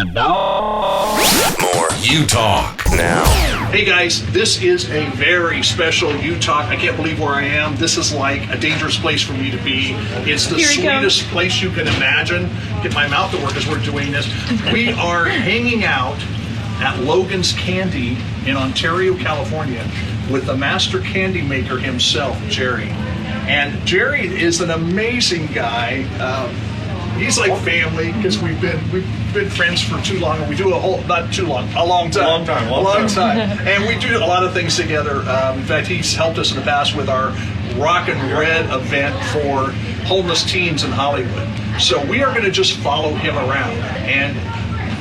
And now, more Utalk now. Hey guys, this is a very special Utalk. I can't believe where I am. This is like a dangerous place for me to be. It's the sweetest place you can imagine. Get my mouth to work as we're doing this. We are hanging out at Logan's Candy in Ontario, California, with the master candy maker himself, Jerry. And Jerry is an amazing guy. He's like family because we've been friends for too long, and we do a long time. And we do a lot of things together. In fact, he's helped us in the past with our Rock and Red event for homeless teens in Hollywood. So we are going to just follow him around. And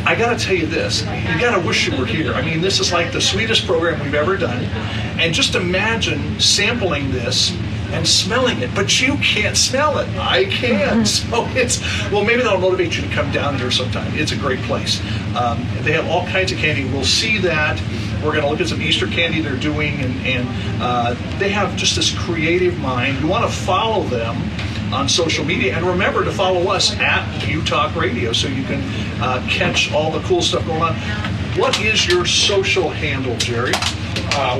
I got to tell you this, you got to wish you were here. I mean, this is like the sweetest program we've ever done. And just imagine sampling this and smelling it, but you can't smell it. I can. So maybe that'll motivate you to come down here sometime. It's a great place. They have all kinds of candy. We'll see that. We're going to look at some Easter candy they're doing, and they have just this creative mind. You want to follow them on social media, and remember to follow us at Utalk Radio so you can catch all the cool stuff going on. What is your social handle, Jerry?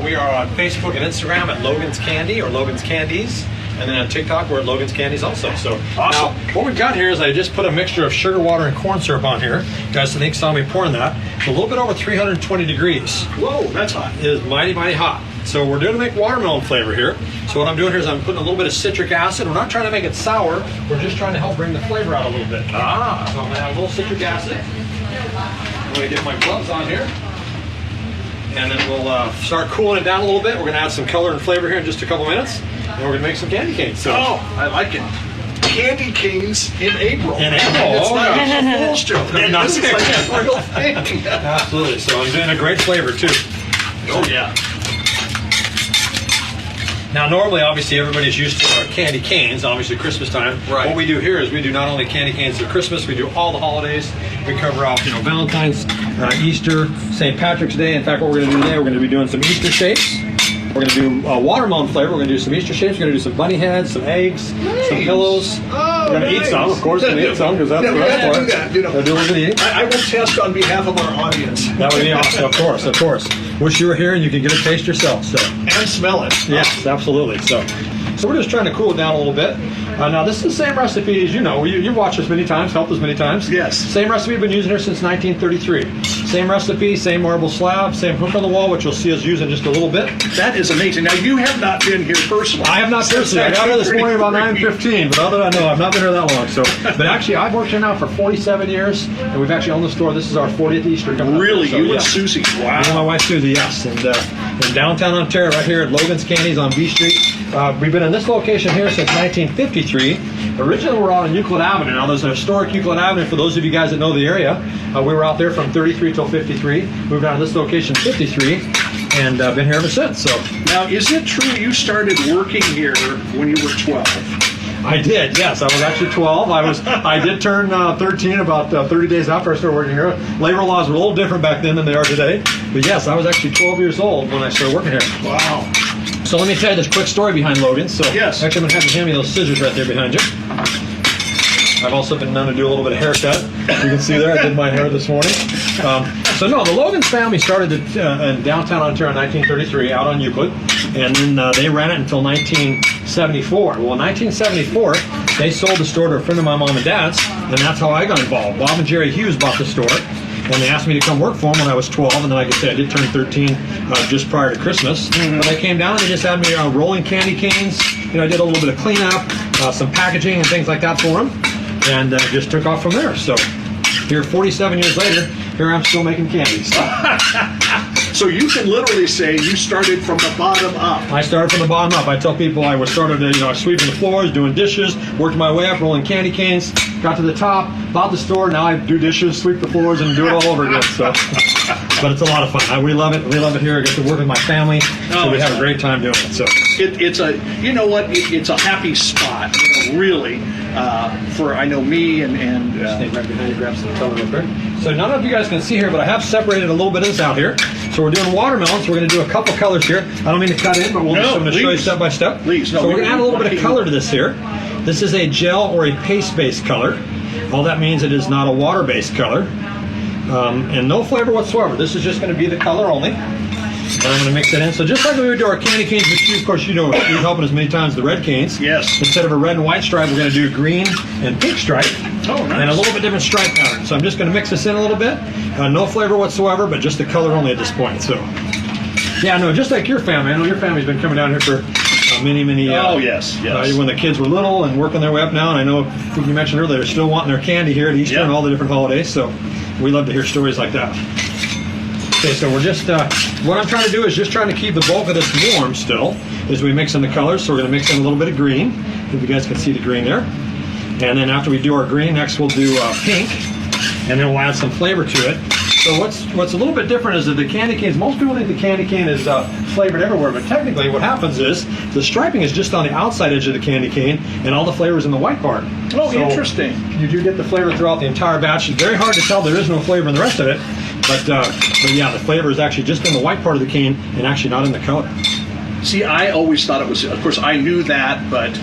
We are on Facebook and Instagram at Logan's Candy or Logan's Candies, and then on TikTok we're at Logan's Candies also. So awesome. Now, what we've got here is I just put a mixture of sugar water and corn syrup on here. You guys, I think saw me pouring that. It's a little bit over 320 degrees. Whoa, that's hot. It is mighty, mighty hot. So we're doing to make watermelon flavor here. So what I'm doing here is I'm putting a little bit of citric acid. We're not trying to make it sour. We're just trying to help bring the flavor out a little bit. So I'm going to have a little citric acid. I'm going to get my gloves on here. And then we'll start cooling it down a little bit. We're going to add some color and flavor here in just a couple minutes. And we're going to make some candy canes. So. Oh, I like it. Candy canes in April. It's not a fool's joke. I mean, this is like a real thing. Absolutely. So I'm doing a great flavor too. Oh, yeah. Now, normally, obviously, everybody's used to our candy canes, obviously Christmas time. Right. What we do here is we do not only candy canes at Christmas, we do all the holidays. We cover off, Valentine's, Easter, St. Patrick's Day. In fact, what we're going to do today, we're going to be doing some Easter shapes. We're going to do watermelon flavor. We're going to do some Easter shapes. We're going to do some bunny heads, some eggs, some pillows. Oh, we're going to eat some, of course. We're going to eat some because that's what that's for. Do that. Do a little bit of eating. I will test on behalf of our audience. That would be awesome. Of course. Wish you were here and you could get a taste yourself. So. And smell it. Yes, absolutely. So we're just trying to cool it down a little bit. Now, this is the same recipe as you know. You've watched us many times, helped us many times. Yes. Same recipe we've been using here since 1933. Same recipe, same marble slab, same hook on the wall, which you'll see us using just a little bit. That is amazing. Now, you have not been here personally. I have not personally. I got here this morning about 9:15, but other than that, no, I've not been here that long. So, but actually, I've worked here now for 47 years, and we've actually owned the store. This is our 40th Easter coming up. Really? So, you and Susie? Wow. Me and my wife Susie, yes. And in downtown Ontario, right here at Logan's Candies on B Street. We've been in this location here since 1953. Originally, we're out on Euclid Avenue. Now, there's a historic Euclid Avenue for those of you guys that know the area. We were out there from 33 till 53. Moved on to this location 53, and been here ever since. So now, is it true you started working here when you were 12? I did, yes. I was actually 12. I did turn 13 about 30 days after I started working here. Labor laws were a little different back then than they are today. But yes, I was actually 12 years old when I started working here. Wow. So let me tell you this quick story behind Logan. So yes. Actually, I'm going to have you hand me those scissors right there behind you. I've also been known to do a little bit of haircut. You can see there, I did my hair this morning. The Logan family started in downtown Ontario in 1933 out on Euclid, and then they ran it until 1974. Well, in 1974, they sold the store to a friend of my mom and dad's, and that's how I got involved. Bob and Jerry Hughes bought the store, and they asked me to come work for them when I was 12, and then, like I said, I did turn 13 just prior to Christmas. But I came down and they just had me rolling candy canes. I did a little bit of cleanup, some packaging and things like that for them, and just took off from there. So here 47 years later, here I'm still making candies. So you can literally say you started from the bottom up. I started from the bottom up. I tell people I was started, sweeping the floors, doing dishes, worked my way up, rolling candy canes, got to the top, bought the store. Now I do dishes, sweep the floors, and do it all over again. So, but it's a lot of fun. We love it. We love it here. I get to work with my family, so we have a great time doing it. So it's a happy spot, really. For I know me and stay right behind you, grab some color real quick. So none of you guys can see here, but I have separated a little bit of this out here. So we're doing watermelons. We're going to do a couple colors here. I don't mean to cut in, but I'm going to show you step by step. Please, so we're going to add a little bit of color to this here. This is a gel or a paste-based color. All that means it is not a water-based color. and no flavor whatsoever. This is just going to be the color only. And I'm going to mix it in. So just like we would do our candy canes, which you, of course, you know, you've helped us many times, the red canes. Yes. Instead of a red and white stripe, we're going to do a green and pink stripe. Oh, nice. And a little bit different stripe pattern. So I'm just going to mix this in a little bit. No flavor whatsoever, but just the color only at this point. So, yeah, no, just like your family. I know your family's been coming down here for many. Oh, yes. When the kids were little and working their way up now. And I know, I think you mentioned earlier, they're still wanting their candy here at Easter and all the different holidays. So we love to hear stories like that. Okay, so we're just, what I'm trying to do is just trying to keep the bulk of this warm still as we mix in the colors. So we're going to mix in a little bit of green, if you guys can see the green there. And then after we do our green, next we'll do pink, and then we'll add some flavor to it. So what's a little bit different is that the candy canes, most people think the candy cane is flavored everywhere, but technically what happens is the striping is just on the outside edge of the candy cane, and all the flavor is in the white part. Oh, so interesting. You do get the flavor throughout the entire batch. It's very hard to tell. There is no flavor in the rest of it. But yeah, the flavor is actually just in the white part of the cane and actually not in the color. See, I always thought it was, of course, I knew that, but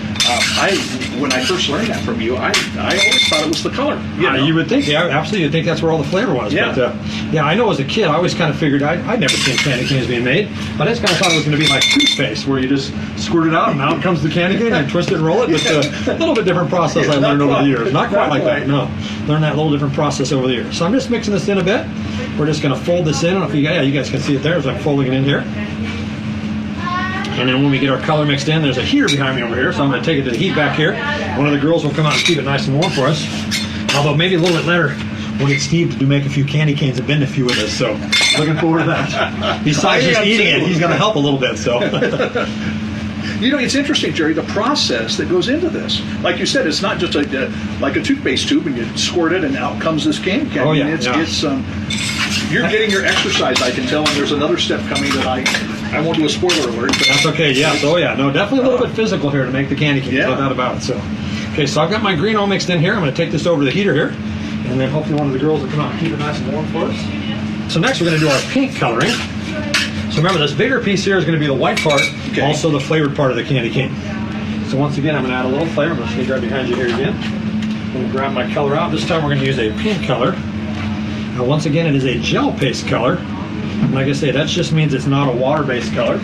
when I first learned that from you, I always thought it was the color. You would think, yeah, absolutely, you'd think that's where all the flavor was. Yeah. But yeah, I know as a kid, I always kind of figured, I'd never seen candy canes being made, but I just kind of thought it was going to be like toothpaste, where you just squirt it out and out comes the candy cane and twist it and roll it. But a little bit different process I learned over the years. Not quite like that, no. Learned that little different process over the years. So I'm just mixing this in a bit. We're just going to fold this in. I don't know if you guys can see it there as I'm folding it in here. And then when we get our color mixed in, there's a heater behind me over here, so I'm going to take it to the heat back here. One of the girls will come out and keep it nice and warm for us. Although maybe a little bit later, we'll get Steve to make a few candy canes and bend a few with us, so looking forward to that. Besides just eating it, he's going to help a little bit, so. You know, it's interesting, Jerry, the process that goes into this. Like you said, it's not just like a toothpaste tube and you squirt it and out comes this candy cane. Oh, yeah. It's you're getting your exercise, I can tell, and there's another step coming that I won't do a spoiler alert. But that's okay, yes. Oh, yeah. No, definitely a little bit physical here to make the candy canes, no doubt about it. So, okay, so I've got my green all mixed in here. I'm going to take this over to the heater here, and then hopefully one of the girls will come out and keep it nice and warm for us. So next we're going to do our pink coloring. So remember, this bigger piece here is going to be the white part, also the flavored part of the candy cane. So once again, I'm going to add a little flavor. I'm going to sneak right behind you here again. I'm going to grab my color out. This time we're going to use a pink color. Now once again, it is a gel paste color. And like I say, that just means it's not a water-based color.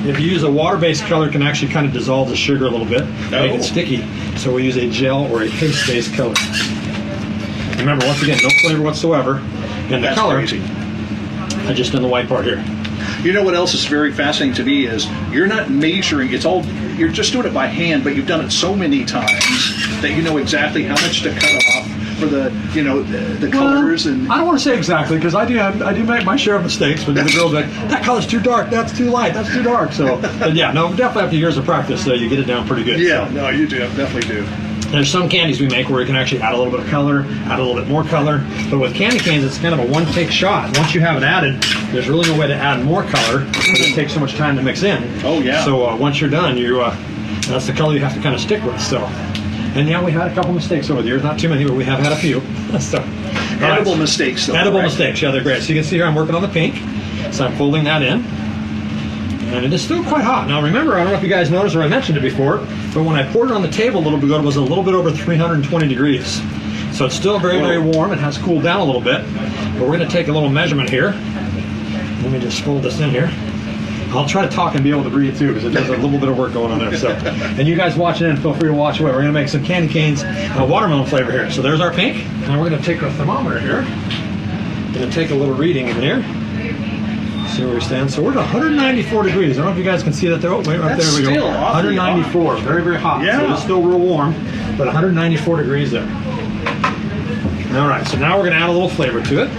If you use a water-based color, it can actually kind of dissolve the sugar a little bit, make it sticky. So we use a gel or a paste-based color. Remember, once again, no flavor whatsoever. And the color, just in the white part here. You know what else is very fascinating to me is you're not measuring, you're just doing it by hand, but you've done it so many times that you know exactly how much to cut off for the, the colors. And I don't want to say exactly, because I do make my share of mistakes, but the girls are like, that color's too dark, that's too light, that's too dark. So, but yeah, no, definitely after years of practice, you get it down pretty good. Yeah, so. No, you do, definitely do. There's some candies we make where you can actually add a little bit of color, add a little bit more color. But with candy canes, it's kind of a one-take shot. Once you have it added, there's really no way to add more color because it takes so much time to mix in. Oh, yeah. So once you're done, that's the color you have to kind of stick with. So, and yeah, we had a couple mistakes over the years. Not too many, but we have had a few. So, edible mistakes, though. Edible mistakes, yeah, they're great. So you can see here I'm working on the pink. So I'm folding that in. And it is still quite hot. Now remember, I don't know if you guys noticed or I mentioned it before, but when I poured it on the table a little bit ago, it was a little bit over 320 degrees. So it's still very, very warm. It has cooled down a little bit. But we're going to take a little measurement here. Let me just fold this in here. I'll try to talk and be able to breathe too, because there's a little bit of work going on there. So, and you guys watching in, feel free to watch away. We're going to make some candy canes, watermelon flavor here. So there's our pink. And we're going to take our thermometer here. We're going to take a little reading in here. See where we stand. So we're at 194 degrees. I don't know if you guys can see that there. Oh, wait, right there we go. 194. Very, very hot. Yeah. So it's still real warm, but 194 degrees there. All right. So now we're going to add a little flavor to it.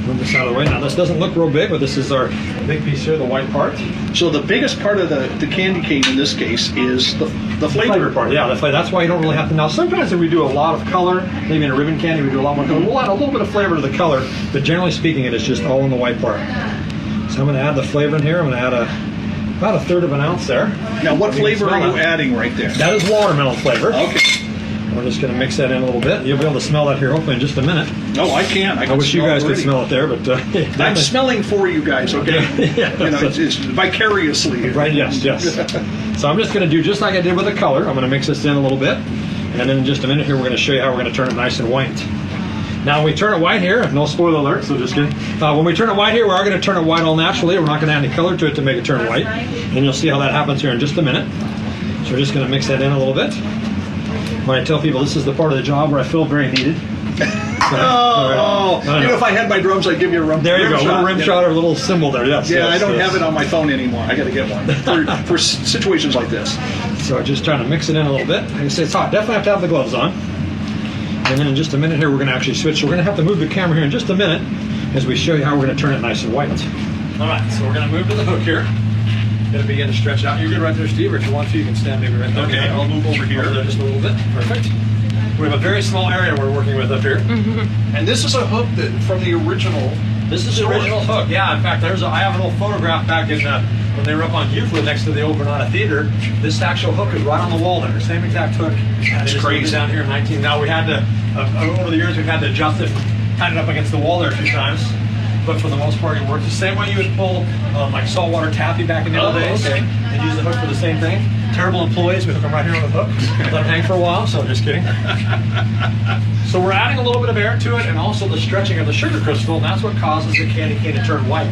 Move this out of the way. Now this doesn't look real big, but this is our big piece here, the white part. So the biggest part of the candy cane in this case is the flavor part. Yeah, the flavor. That's why you don't really have to. Now sometimes if we do a lot of color, maybe in a ribbon candy we do a lot more color, we'll add a little bit of flavor to the color, but generally speaking it is just all in the white part. So I'm going to add the flavor in here. I'm going to add about a third of an ounce there. Now what flavor are you adding right there? That is watermelon flavor. Okay. We're just going to mix that in a little bit. You'll be able to smell that here hopefully in just a minute. No, I can't. I wish you guys could smell it there, but I'm smelling for you guys, okay? Yeah, it's vicariously. Right, yes. So I'm just going to do just like I did with the color. I'm going to mix this in a little bit. And then in just a minute here, we're going to show you how we're going to turn it nice and white. Now, when we turn it white here, no spoiler alert, so just kidding. When we turn it white here, we are going to turn it white all naturally. We're not going to add any color to it to make it turn white. And you'll see how that happens here in just a minute. So we're just going to mix that in a little bit. When I tell people this is the part of the job where I feel very needed. If I had my drums, I'd give you a rim. There you go, a little rim shot or a little symbol there. Yes. Yeah, yes, I don't yes. have it on my phone anymore. I got to get one for situations like this. So just trying to mix it in a little bit. Like I say, it's hot. Definitely have to have the gloves on. And then in just a minute here, we're going to actually switch. So we're going to have to move the camera here in just a minute as we show you how we're going to turn it nice and white. All right, so we're going to move to the hook here. Going to begin to stretch out. You're good right there, Steve, or if you want to, you can stand maybe right there. Okay, I'll move over here. Over there just a little bit. Perfect. We have a very small area we're working with up here. And this is a hook that from the original. This is the original hook. Yeah, in fact, I have an old photograph back in when they were up on Euclid next to the old Granada Theater. This actual hook is right on the wall there. Same exact hook. That's crazy. Down here in 19. Now we had to, over the years, we've had to adjust it, tighten it up against the wall there a few times. But for the most part, it works the same way you would pull like saltwater taffy back in the old days. Okay. And use the hook for the same thing. Terrible employees, we hook them right here on the hook. Let them hang for a while, so just kidding. So we're adding a little bit of air to it and also the stretching of the sugar crystal, and that's what causes the candy cane to turn white.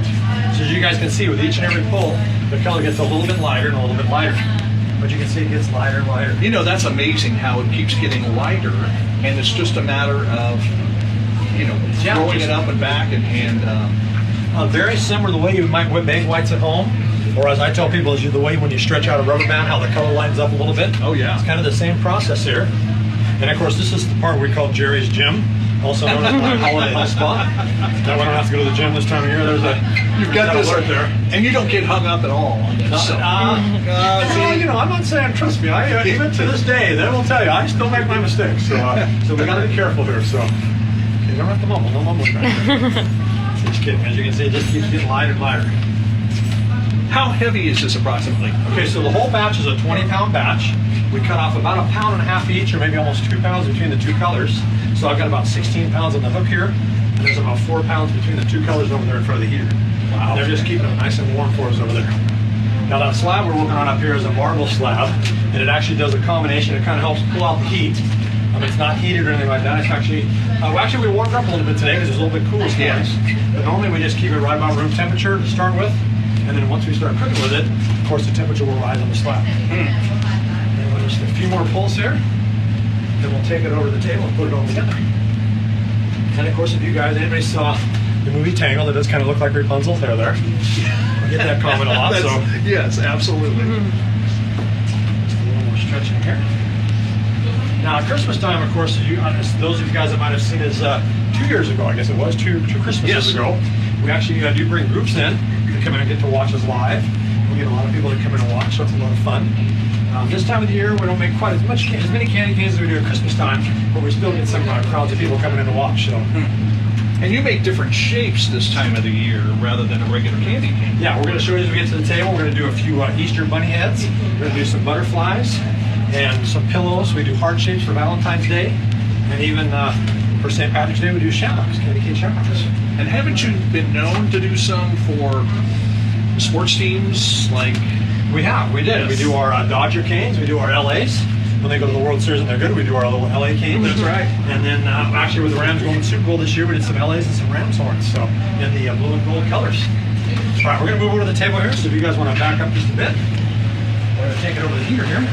So as you guys can see, with each and every pull, the color gets a little bit lighter and a little bit lighter. But you can see it gets lighter and lighter. You know, that's amazing how it keeps getting lighter, and it's just a matter of, throwing it up and back and very similar to the way you might make whites at home. Or as I tell people, is the way when you stretch out a rubber band, how the color lines up a little bit. Oh, yeah. It's kind of the same process here. And of course, this is the part we call Jerry's Gym, also known as my holiday hill spot. That way I don't have to go to the gym this time of year. You've got this alert there. And you don't get hung up at all on this. I'm not saying, trust me, even to this day, they will tell you, I still make my mistakes. So we got to be careful here. So you don't have to mumble, no mumbling back there. Just kidding. As you can see, it just keeps getting lighter and lighter. How heavy is this approximately? Okay, so the whole batch is a 20-pound batch. We cut off about 1.5 pounds each, or maybe almost 2 pounds between the two colors. So I've got about 16 pounds on the hook here, and there's about 4 pounds between the two colors over there in front of the heater. Wow. And they're just keeping it nice and warm for us over there. Now that slab we're working on up here is a marble slab, and it actually does a combination. It kind of helps pull out the heat. It's not heated or anything like that. It's actually we warmed it up a little bit today because it's a little bit cooler. Yes. But normally we just keep it right about room temperature to start with. And then once we start cooking with it, of course, the temperature will rise on the slab. And we'll just a few more pulls here. Then we'll take it over the table and put it all together. And of course, if anybody saw the movie Tangled, it does kind of look like Rapunzel. There. I get that comment a lot. Yes, absolutely. Just a little more stretching here. Now, at Christmas time, of course, those of you guys that might have seen is 2 years ago, I guess it was, two Christmases ago. We actually do bring groups in to come in and get to watch us live. We get a lot of people that come in and watch, so it's a lot of fun. This time of the year, we don't make quite as many candy canes as we do at Christmas time, but we still get some crowds of people coming in to watch. So. And you make different shapes this time of the year rather than a regular candy cane. Yeah, we're going to show you as we get to the table. We're going to do a few Easter bunny heads. We're going to do some butterflies and some pillows. We do heart shapes for Valentine's Day, and even for St. Patrick's Day, we do shamrocks, candy cane shamrocks. And haven't you been known to do some for sports teams like? We did. Yes. We do our Dodger canes. We do our LAs. When they go to the World Series and they're good, we do our little LA canes. That's right. And then actually with the Rams going to the Super Bowl this year, we did some LAs and some Rams horns. So in the blue and gold colors. All right, we're going to move over to the table here. So if you guys want to back up just a bit, we're going to take it over to the heater here.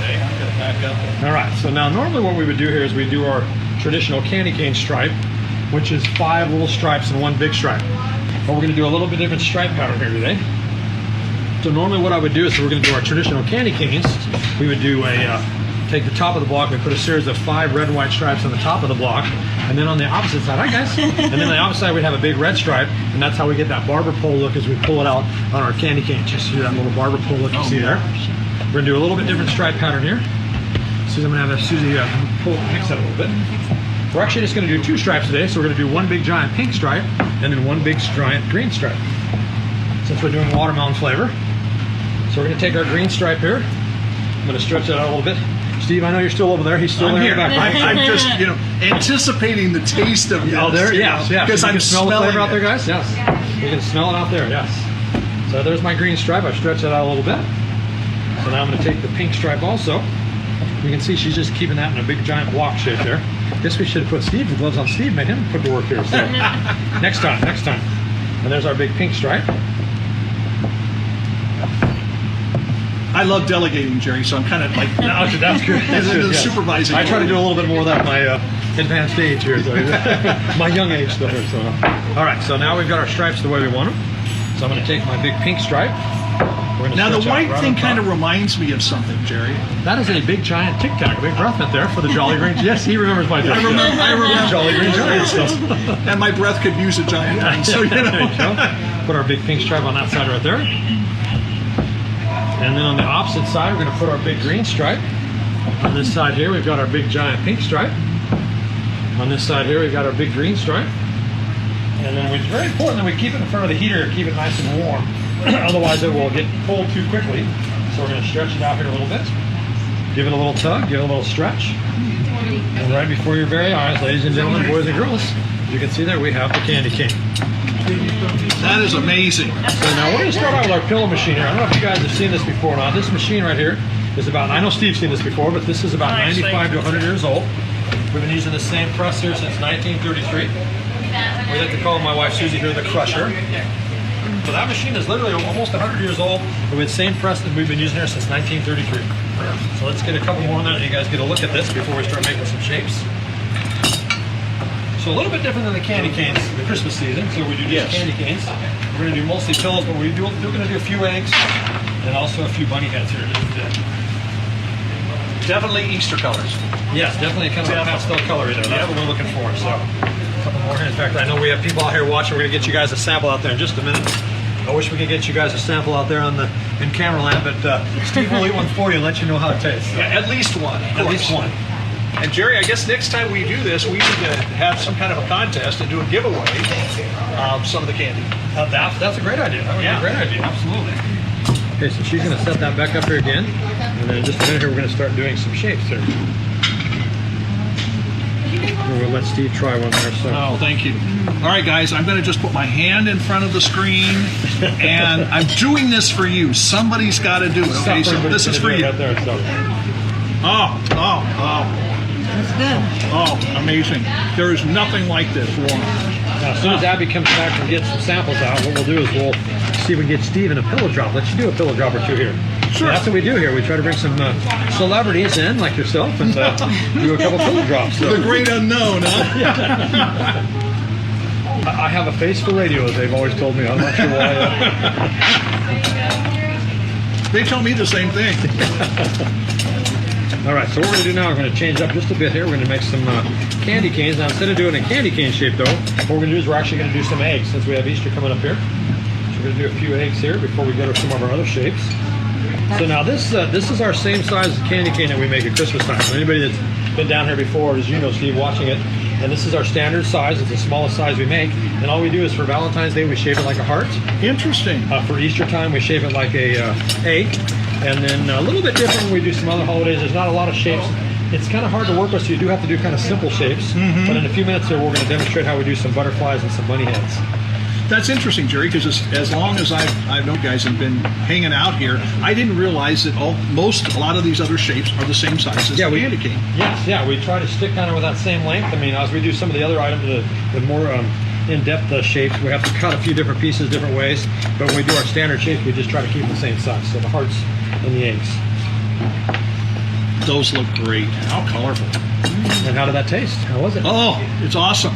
Okay, I'm going to back up. All right. So now normally what we would do here is we do our traditional candy cane stripe, which is 5 little stripes and 1 big stripe. But we're going to do a little bit different stripe pattern here today. So normally what I would do is we're going to do our traditional candy canes. We would do take the top of the block, we put a series of 5 red and white stripes on the top of the block, and then on the opposite side, hi guys, and then on the opposite side we'd have a big red stripe, and that's how we get that barber pole look as we pull it out on our candy cane. Just see that little barber pole look you see there. We're going to do a little bit different stripe pattern here. Susie, I'm going to have Susie mix that a little bit. We're actually just going to do 2 stripes today, so we're going to do 1 big giant pink stripe, and then 1 big giant green stripe, since we're doing watermelon flavor. So we're going to take our green stripe here. I'm going to stretch that out a little bit. Steve, I know you're still over there. He's still I'm there. here. I'm just, anticipating the taste of this. Oh, there, yes. Because I'm smell the flavor out there, guys. Yes. You can smell it out there, yes. So there's my green stripe. I've stretched it out a little bit. So now I'm going to take the pink stripe also. You can see she's just keeping that in a big giant block shape there. Guess we should have put Steve's gloves on Steve, made him put to work here. So next time. And there's our big pink stripe. I love delegating, Jerry, so I'm kind of like That's good. That's good, yes. Supervising. I try to do a little bit more of that at my advanced age here, so my young age still here. So, all right, so now we've got our stripes the way we want them. So I'm going to take my big pink stripe. Now the white thing kind of reminds me of something, Jerry. That is a big giant Tic Tac, a big breath mint there for the Jolly Green. Yes, he remembers my Tic Tac. I remember Jolly Green Giant stuff. And my breath could use a giant one, so you know. There you go. Put our big pink stripe on that side right there. And then on the opposite side, we're going to put our big green stripe. On this side here, we've got our big giant pink stripe. On this side here, we've got our big green stripe. And then it's very important that we keep it in front of the heater, keep it nice and warm. Otherwise, it will get cold too quickly. So we're going to stretch it out here a little bit. Give it a little tug, give it a little stretch. And right before your very eyes, ladies and gentlemen, boys and girls, as you can see there, we have the candy cane. That is amazing. So now we're going to start out with our pillow machine here. I don't know if you guys have seen this before or not. This machine right here is about, I know Steve's seen this before, but this is about 95 to 100 years old. We've been using the same press here since 1933. We like to call my wife Susie here the crusher. So that machine is literally almost 100 years old, but with the same press that we've been using here since 1933. So let's get a couple more on there and you guys get a look at this before we start making some shapes. So a little bit different than the candy canes, the Christmas season. So we do just candy canes. We're going to do mostly pillows, but we're going to do a few eggs and also a few bunny heads here. Definitely Easter colors. Yes, definitely kind of a pastel color there. That's what we're looking for. So a couple more here. In fact, I know we have people out here watching. We're going to get you guys a sample out there in just a minute. I wish we could get you guys a sample out there in camera land, but Steve will eat one for you and let you know how it tastes. So. Yeah, at least one. At least one. And Jerry, I guess next time we do this, we need to have some kind of a contest and do a giveaway of some of the candy. That's a great idea. That would be a great idea. Absolutely. Okay, so she's going to set that back up here again, and then in just a minute here we're going to start doing some shapes here. We'll let Steve try one there. So. Oh, thank you. All right, guys, I'm going to just put my hand in front of the screen, and I'm doing this for you. Somebody's got to do it. Okay, so this is for you. Right there, so. Oh. That's good. Oh, amazing. There is nothing like this warm. Now, as soon as Abby comes back from getting some samples out, what we'll do is we'll see if we can get Steve in a pillow drop. Let you do a pillow drop or two here. Sure. And that's what we do here. We try to bring some celebrities in, like yourself, and do a couple pillow drops. So. The great unknown, huh? I have a face for radio, as they've always told me. I'm not sure why. They tell me the same thing. All right, so what we're going to do now, we're going to change up just a bit here. We're going to make some candy canes. Now, instead of doing a candy cane shape, though, what we're going to do is we're actually going to do some eggs, since we have Easter coming up here. So we're going to do a few eggs here before we go to some of our other shapes. So now this is our same size candy cane that we make at Christmas time. So anybody that's been down here before, as you know, Steve, watching it, and this is our standard size. It's the smallest size we make. And all we do is for Valentine's Day, we shape it like a heart. Interesting. For Easter time, we shape it like a egg. And then a little bit different when we do some other holidays. There's not a lot of shapes. It's kind of hard to work with, so you do have to do kind of simple shapes. Mm-hmm. But in a few minutes here, we're going to demonstrate how we do some butterflies and some bunny heads. That's interesting, Jerry, because as long as I've known guys and been hanging out here, I didn't realize that a lot of these other shapes are the same size as the candy cane. Yes, yeah, we try to stick kind of with that same length. I mean, as we do some of the other items, the more in-depth shapes, we have to cut a few different pieces different ways. But when we do our standard shapes, we just try to keep them the same size. So the hearts and the eggs. Those look great. How colorful. And how did that taste? How was it? Oh, it's awesome.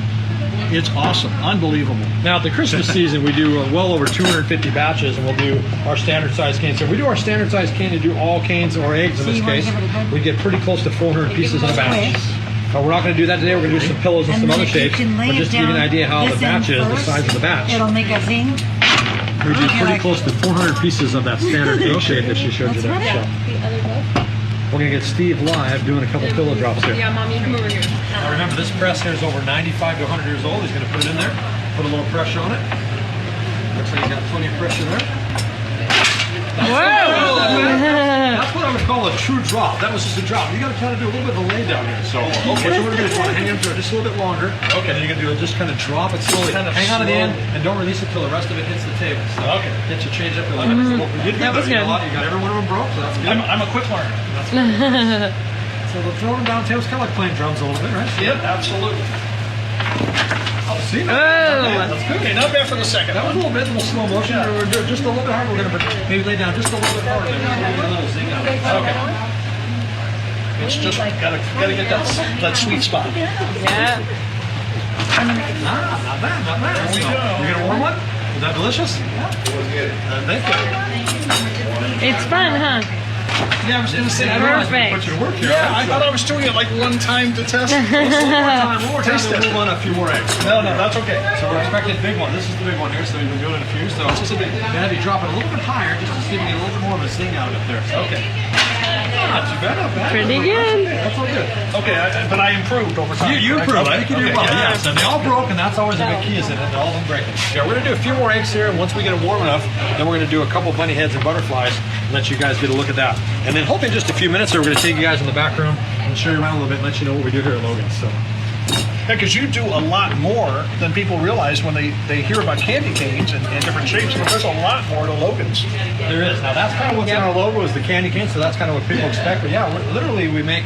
It's awesome. Unbelievable. Now, at the Christmas season, we do well over 250 batches, and we'll do our standard size cane. So if we do our standard size cane to do all canes or eggs in this case, we get pretty close to 400 pieces in a batch. We're not going to do that today. We're going to do some pillows and some other shapes. But just to give you an idea how the batch is, the size of the batch. It'll make a zing. We do pretty close to 400 pieces of that standard pillow shape that she showed you there. So. We're going to get Steve live doing a couple pillow drops here. Yeah, Mom, you come over here. Now remember, this press here is over 95 to 100 years old. He's going to put it in there, put a little pressure on it. Looks like he's got plenty of pressure there. That's what I would call a true drop. That was just a drop. You got to kind of do a little bit of a lay down here. So, okay, so we're going to hang on to it just a little bit longer. Okay, and then you're going to do it, just kind of drop it slowly. Kind of hang on to the end and don't release it till the rest of it hits the table. So, okay, get you changed up your lemon. That was good. You got every one of them broke, so that's good. I'm a quick learner. So the throwing down tails, kind of like playing drums a little bit, right? Yep, absolutely. Oh, see? Oh. That's good. Okay, not bad for the second That was a one. little bit, a little slow motion. Yeah. We're doing just a little bit harder. We're going to maybe lay down just a little bit harder. Maybe a little zing out. Okay. It's just gotta get that sweet spot. Yeah. Not bad, not bad. There we So, go. you get a warm one? Is that delicious? Thank you. It's fun, huh? Yeah, I was going to say, I don't know Perfect. put you to work here. Yeah, I thought I was doing it like one time to test. One more time, Taste we'll it. move on a few more eggs. No, that's okay. So we're expecting a big one. This is the big one here, so we've been doing it a few. So it's just a bit, gonna have you drop it a little bit higher just to see if we get a little bit more of a zing out of it there. So, okay. Not too bad, not bad. Pretty good. That's all good. Okay, but I improved over time. You correct? improved. I think you did Okay, well. yeah. Yeah, so they all broke, and that's always a big key, isn't it? All of them breaking. Yeah, we're gonna do a few more eggs here, and once we get them warm enough, then we're gonna do a couple bunny heads and butterflies and let you guys get a look at that. And then hopefully in just a few minutes, we're gonna take you guys in the back room and show you around a little bit and let you know what we do here at Logan. So. Yeah, because you do a lot more than people realize when they hear about candy canes and different shapes, but there's a lot more to Logan's. There is. Now that's kind of what's in our logo is the candy cane, so that's kind of what people expect. But yeah, literally we make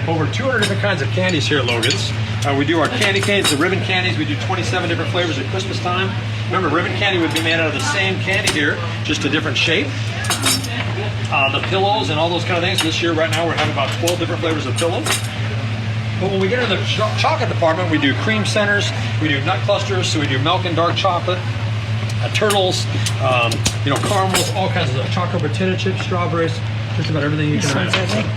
over 200 different kinds of candies here at Logan's. We do our candy canes, the ribbon candies. We do 27 different flavors at Christmas time. Remember, ribbon candy would be made out of the same candy here, just a different shape. The pillows and all those kind of things. This year, right now, we're having about 12 different flavors of pillows. But when we get into the chocolate department, we do cream centers, we do nut clusters, so we do milk and dark chocolate, turtles, caramels, all kinds of stuff. Chocolate potato chips, strawberries, just about everything you can imagine.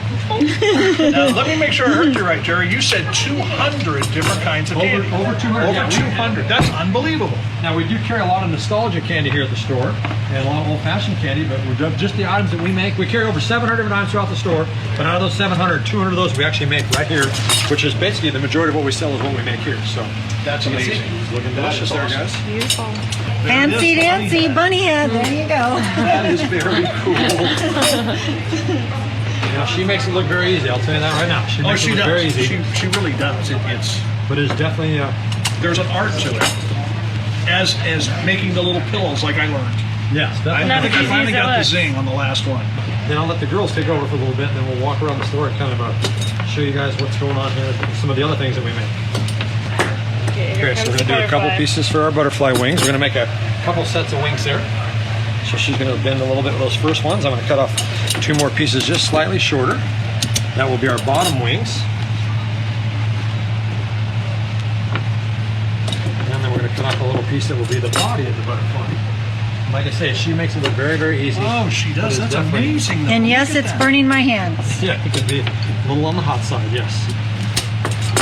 Now, let me make sure I heard you right, Jerry. You said 200 different kinds of candy. Over 200. Over yeah, 200. That's unbelievable. Now, we do carry a lot of nostalgia candy here at the store and a lot of old-fashioned candy, but we're just the items that we make. We carry over 700 different items throughout the store, but out of those 700, 200 of those we actually make right here, which is basically the majority of what we sell is what we make here. So That's you can amazing. see, it's looking delicious there, guys. Beautiful. Fancy dancy bunny head. There you go. That is very cool. She makes it look very easy. I'll tell you that right now. She makes it look very easy. She really does. But it's definitely There's an art to it. As making the little pillows, like I learned. yes, I definitely. Not think as I easy finally as it got the looks. zing on the last one. Then I'll let the girls take over for a little bit, and then we'll walk around the store and kind of show you guys what's going on here, some of the other things that we make. Okay, so we're going to do a couple pieces for our butterfly wings. We're going to make a couple sets of wings there. So she's going to bend a little bit with those first ones. I'm going to cut off 2 more pieces just slightly shorter. That will be our bottom wings. And then we're going to cut off a little piece that will be the body of the butterfly. Like I say, she makes it look very, very easy. Oh, she But does. it's That's definitely- amazing. though. And yes, Look at it's that. burning my hands. Yeah, it could be a little on the hot side, yes.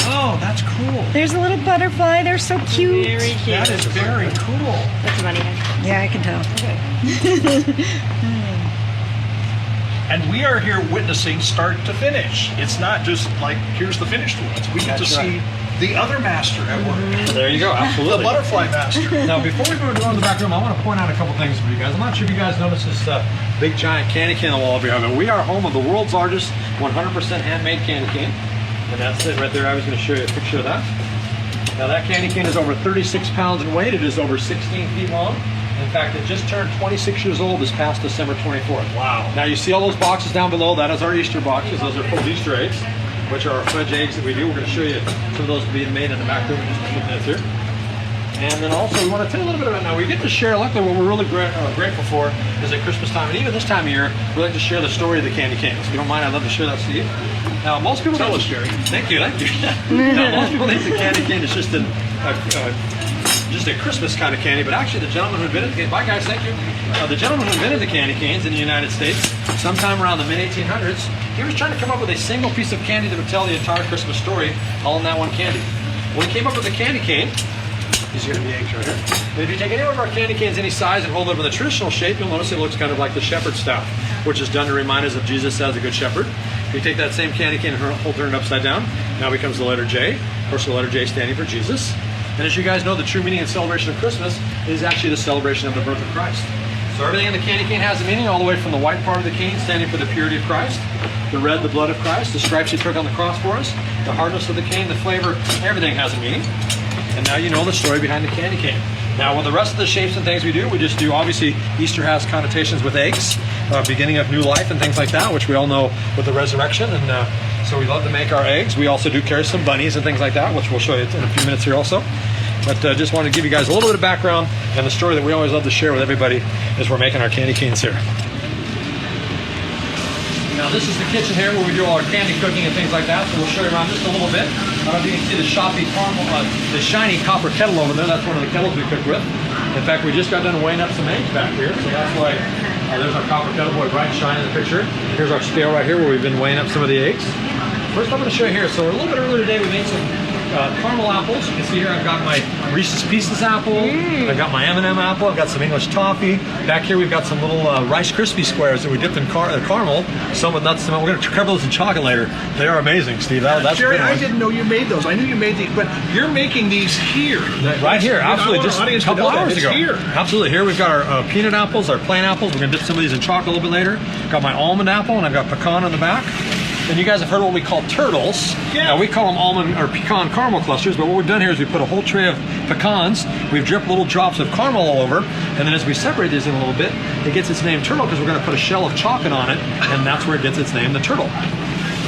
Oh, that's cool. There's a little butterfly. They're so cute. Very cute. That is very cool. That's money. Yeah, I can tell. And we are here witnessing start to finish. It's not just like, here's the finished ones. We get to That's see the other master at work. There you go, The absolutely. butterfly master. Now, before we go in the back room, I want to point out a couple things for you guys. I'm not sure if you guys noticed this big giant candy cane on the wall behind me. We are home of the world's largest 100% handmade candy cane. And that's it right there. I was going to show you a picture of that. Now, that candy cane is over 36 pounds in weight. It is over 16 feet long. In fact, it just turned 26 years old this past December 24th. Wow. Now, you see all those boxes down below? That is our Easter boxes. Those are full of Easter eggs, which are our fudge eggs that we do. We're going to show you some of those being made in the back room in just a few minutes here. And then also, we want to tell you a little bit about now. We get to share, luckily, what we're really grateful for is at Christmas time, and even this time of year, we like to share the story of the candy canes. If you don't mind, I'd love to share that to you. Now, most people Tell think- us, Jerry. Thank you. Now, most people think the candy cane is just a Christmas kind of candy, but actually the gentleman who invented the cane, bye guys, thank you. The gentleman who invented the candy canes in the United States, sometime around the mid-1800s, he was trying to come up with a single piece of candy that would tell the entire Christmas story all in that one candy. When he came up with the candy cane, these are going to be eggs right here. And if you take any one of our candy canes any size and hold it up in the traditional shape, you'll notice it looks kind of like the shepherd's staff, which is done to remind us of Jesus as a good shepherd. If you take that same candy cane and turn it upside down, now becomes the letter J. Of course, the letter J standing for Jesus. And as you guys know, the true meaning and celebration of Christmas is actually the celebration of the birth of Christ. So everything in the candy cane has a meaning, all the way from the white part of the cane standing for the purity of Christ, the red, the blood of Christ, the stripes he took on the cross for us, the hardness of the cane, the flavor, everything has a meaning. And now you know the story behind the candy cane. Now, with the rest of the shapes and things we do, obviously, Easter has connotations with eggs, beginning of new life and things like that, which we all know with the resurrection. And So we love to make our eggs. We also do carry some bunnies and things like that, which we'll show you in a few minutes here also. But just wanted to give you guys a little bit of background, and the story that we always love to share with everybody is we're making our candy canes here. Now this is the kitchen here where we do all our candy cooking and things like that, so we'll show you around just a little bit. I don't know if you can see the the shiny copper kettle over there. That's one of the kettles we cook with. In fact, we just got done weighing up some eggs back here, so that's why there's our copper kettle, boy, bright and shiny in the picture. Here's our scale right here where we've been weighing up some of the eggs. First I'm going to show you here, so a little bit earlier today we made some caramel apples. You can see here I've got my Reese's Pieces apple, I've got my M&M apple, I've got some English toffee. Back here we've got some little Rice Krispie squares that we dipped in caramel, some with nuts. We're going to cover those in chocolate later. They are amazing, Steve. That's Jerry, a good one. I didn't know you made those. I knew you made these, but you're making these here. Right here, absolutely, just a couple hours ago. Here. Absolutely, here we've got our peanut apples, our plain apples. We're going to dip some of these in chocolate a little bit later. Got my almond apple, and I've got pecan on the back. And you guys have heard what we call turtles. Yeah. Now we call them almond or pecan caramel clusters, but what we've done here is we put a whole tray of pecans, we've dripped little drops of caramel all over, and then as we separate these in a little bit, it gets its name turtle because we're going to put a shell of chocolate on it, and that's where it gets its name, the turtle.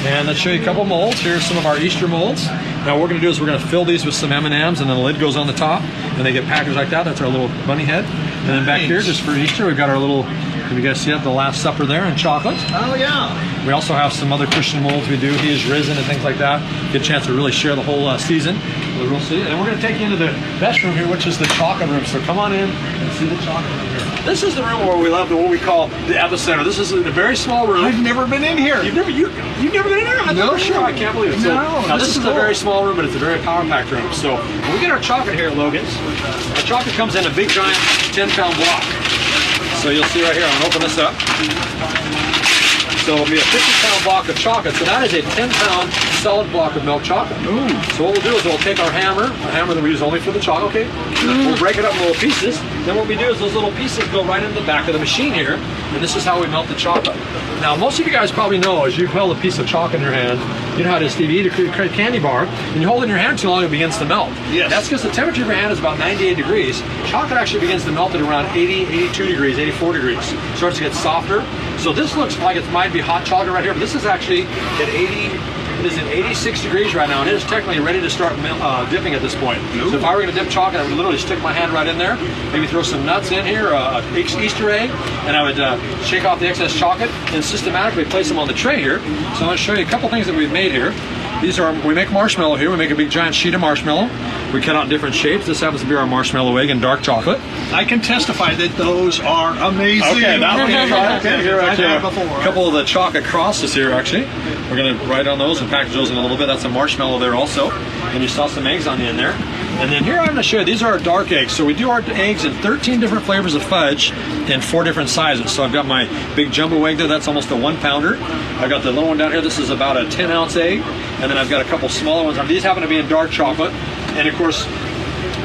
And let's show you a couple molds. Here's some of our Easter molds. Now what we're going to do is we're going to fill these with some M&Ms, and then the lid goes on the top, and they get packaged like that. That's our little bunny head. And then back here, just for Easter, we've got our little, can you guys see it, the Last Supper there in chocolate. Oh, yeah. We also have some other Christian molds we do. He is risen and things like that. Get a chance to really share the whole season. We'll see. And we're going to take you into the best room here, which is the chocolate room. So come on in and see the chocolate room here. This is the room where we love what we call the epicenter. This is a very small room. I've never been in here. You've never been in here? I'm No. never sure. I can't believe it. So, No, now this this is is a cool. very small room, but it's a very power-packed room. So when we get our chocolate here at Logan's, our chocolate comes in a big, giant 10-pound block. So you'll see right here, I'm going to open this up. So it'll be a 50-pound block of chocolate. So that is a 10-pound solid block of milk chocolate. Ooh. So what we'll do is we'll take our hammer that we use only for the chocolate, okay? We'll break it up in little pieces. Then what we do is those little pieces go right into the back of the machine here, and this is how we melt the chocolate. Now, most of you guys probably know, as you held a piece of chocolate in your hand, you know how it is, Steve, you eat a candy bar, and you hold it in your hand too long, it begins to melt. Yes. That's because the temperature of your hand is about 98 degrees. Chocolate actually begins to melt at around 80, 82 degrees, 84 degrees. It starts to get softer. So this looks like it might be hot chocolate right here, but this is actually at 86 degrees right now, and it is technically ready to start dipping at this point. Ooh. So if I were going to dip chocolate, I would literally stick my hand right in there, maybe throw some nuts in here, a Easter egg, and I would shake off the excess chocolate and systematically place them on the tray here. So I'm going to show you a couple things that we've made here. We make marshmallow here. We make a big giant sheet of marshmallow. We cut out in different shapes. This happens to be our marshmallow egg in dark chocolate. I can testify that those are amazing. Okay, now we're going to try it. Okay, here I've actually had a before. couple of the chocolate crosses here actually. We're going to write on those and package those in a little bit. That's a marshmallow there also. And you saw some eggs on the end there. And then here I'm going to show you, these are our dark eggs. So we do our eggs in 13 different flavors of fudge in 4 different sizes. So I've got my big jumbo egg there, that's almost a 1-pounder. I've got the little one down here, this is about a 10-ounce egg. And then I've got a couple smaller ones. These happen to be in dark chocolate. And of course,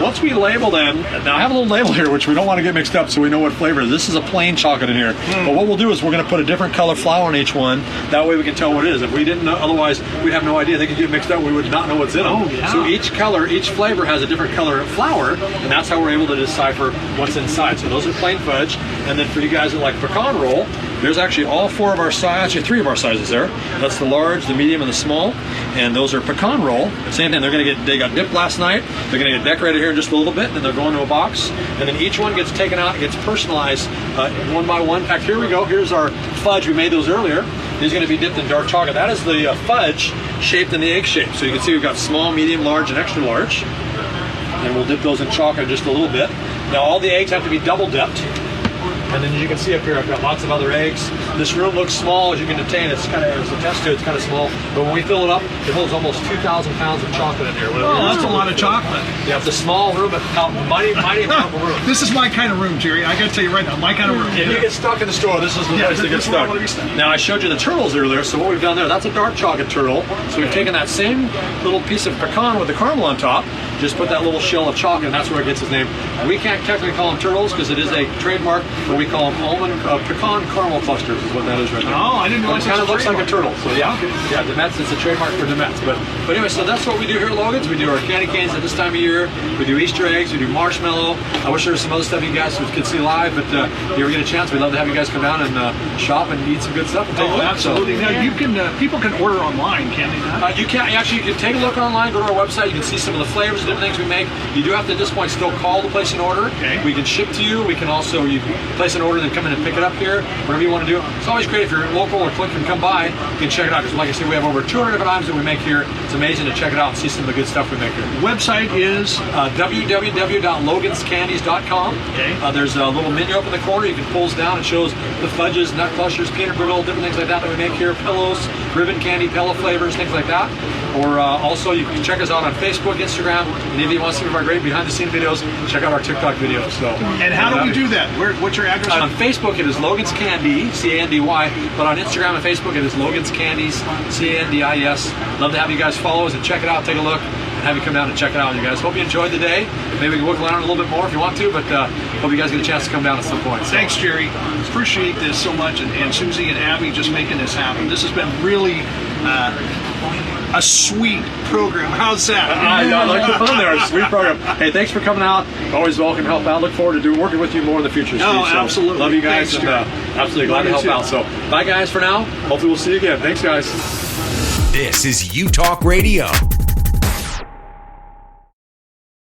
once we label them, now I have a little label here which we don't want to get mixed up so we know what flavor it is. This is a plain chocolate in here. But what we'll do is we're going to put a different color flour on each one. That way we can tell what it is. If we didn't know, otherwise we'd have no idea. They could get mixed up. We would not know what's in them. Oh, yeah. So each color, each flavor has a different color of flour, and that's how we're able to decipher what's inside. So those are plain fudge. And then for you guys that like pecan roll, there's actually all 4 of our sizes, actually 3 of our sizes there. That's the large, the medium, and the small. And those are pecan roll. Same thing, they got dipped last night. They're gonna get decorated here in just a little bit, and they'll go into a box. And then each one gets taken out, gets personalized one by one. In fact, here we go. Here's our fudge. We made those earlier. These are gonna be dipped in dark chocolate. That is the fudge shaped in the egg shape. So you can see we've got small, medium, large, and extra large. And we'll dip those in chocolate just a little bit. Now all the eggs have to be double dipped. And then as you can see up here, I've got lots of other eggs. This room looks small, as you can detain. It's kind of, as a test to, it's kind of small. But when we fill it up, it holds almost 2,000 pounds of chocolate in here. Oh, that's a lot of chocolate. Yeah, it's a small room, but mighty powerful room. This is my kind of room, Jerry. I got to tell you right now, my kind of room. If you get stuck in the store, this is the place to get this is where I stuck. want to be stuck. Now I showed you the turtles earlier, so what we've done there, that's a dark chocolate turtle. So we've taken that same little piece of pecan with the caramel on top, just put that little shell of chocolate, and that's where it gets its name. We can't technically call them turtles because it is a trademark, but we call them almond pecan caramel clusters is what that is right there. Oh, I didn't realize It kind of looks like a turtle. So yeah, Okay. yeah, Demetz. It's a trademark for Demetz. But anyway, so that's what we do here at Logan's. We do our candy canes at this time of year. We do Easter eggs. We do marshmallow. I wish there was some other stuff you guys could see live, but if you ever get a chance, we'd love to have you guys come down and shop and eat some good stuff. And take a Oh, look. absolutely. So, Now you can people can order online, can they not? you can actually you can take a look online, go to our website, you can see some of the flavors and different things we make. You do have to at this point still call to place an order. Okay. We can ship to you. We can also you place an order and then come in and pick it up here, whatever you want to do. It's always great if you're local or quick and come by, you can check it out. Because like I said, we have over 200 different items that we make here. It's amazing to check it out and see some of the good stuff we make here. Website is www.loganscandies.com. Okay. There's a little menu up in the corner. You can pull down. It shows the fudges, nut clusters, peanut brittle, different things like that we make here. Pillows, ribbon candy, Pella flavors, things like that. Or also you can check us out on Facebook, Instagram, and if you want to see some of our great behind-the-scenes videos, check out our TikTok videos. So. and how do we do that? What's your address? On Facebook, it is Logan's Candy, C-A-N-D-Y, but on Instagram and Facebook, it is Logan's Candies, C-A-N-D-I-E-S. Love to have you guys follow us and check it out, take a look, and have you come down and check it out, you guys. Hope you enjoyed the day. Maybe we can work around a little bit more if you want to, but hope you guys get a chance to come down at some point. So. Thanks, Jerry. Appreciate this so much, and Susie and Abby just making this happen. This has been really a sweet program. How's that? I like the fun there. Sweet program. Hey, thanks for coming out. Always welcome to help out. Look forward to working with you more in the future, Steve. Oh, So, absolutely. love you guys. Thanks, and absolutely glad to Love help you too. out. So, bye, guys, for now. Hopefully, we'll see you again. Thanks, guys. This is Utalk Radio.